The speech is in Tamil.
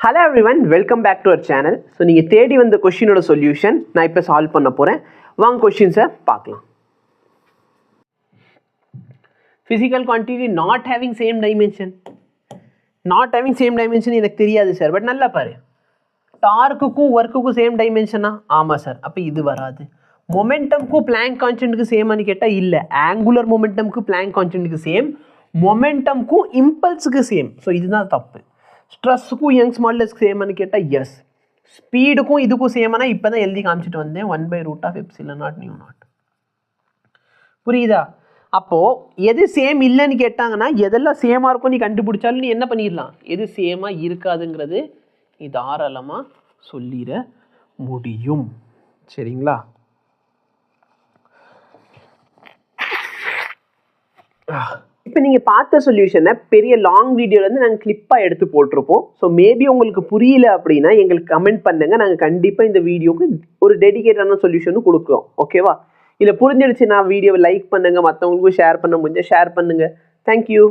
Hello everyone, welcome back to our channel. So நீங்கள் தேடி வந்த கொஸ்டினோட சொல்யூஷன் நான் இப்போ சால்வ் பண்ண போகிறேன். வாங்க கொஸ்டின்ஸை பார்க்கலாம். Physical quantity not having same dimension. Not having same dimension எனக்கு தெரியாது சார், பட் நல்லா பாரு. டார்க்குக்கும் ஒர்க்குக்கும் சேம் டைமென்ஷனா? ஆமாம் சார். அப்போ இது வராது. மொமெண்டம்க்கும் பிளாங்க் கான்ஸ்டன்ட்டுக்கு சேமானு கேட்டால் இல்லை. ஆங்குலர் மொமெண்டம்க்கு பிளாங்க் கான்ஸ்டன்ட்டுக்கு சேம், மொமெண்டம்க்கும் இம்பல்ஸுக்கு சேம். ஸோ இதுதான் தப்பு. ஸ்ட்ரெஸ்ஸுக்கும் யங்ஸ் மாடுலஸ்க்கு சேமானு கேட்டால் எஸ். ஸ்பீடுக்கும் இதுக்கும் சேமானா இப்போ தான் எழுதி காமிச்சிட்டு வந்தேன், 1/√ε0 புரியுதா? அப்போது எது சேம் இல்லைன்னு கேட்டாங்கன்னா எதெல்லாம் சேமாக இருக்கும் நீ கண்டுபிடிச்சாலும் நீ என்ன பண்ணிடலாம், எது சேமாக இருக்காதுங்கிறது நீ தாராளமாக சொல்லிட முடியும். சரிங்களா? இப்போ நீங்கள் பார்த்த சொல்யூஷனை பெரிய லாங் வீடியோலேருந்து நாங்கள் கிளிப்பாக எடுத்து போட்டிருப்போம். ஸோ மேபி உங்களுக்கு புரியல அப்படின்னா எங்களுக்கு கமெண்ட் பண்ணுங்கள். நாங்கள் கண்டிப்பாக இந்த வீடியோவுக்கு ஒரு டெடிகேட்டான சொல்யூஷனும் கொடுக்குறோம். ஓகேவா? இல்லை புரிஞ்சிடுச்சுன்னா வீடியோவை லைக் பண்ணுங்கள், மற்றவங்களுக்கும் ஷேர் பண்ண முடிஞ்சால் ஷேர் பண்ணுங்கள். தேங்க்யூ.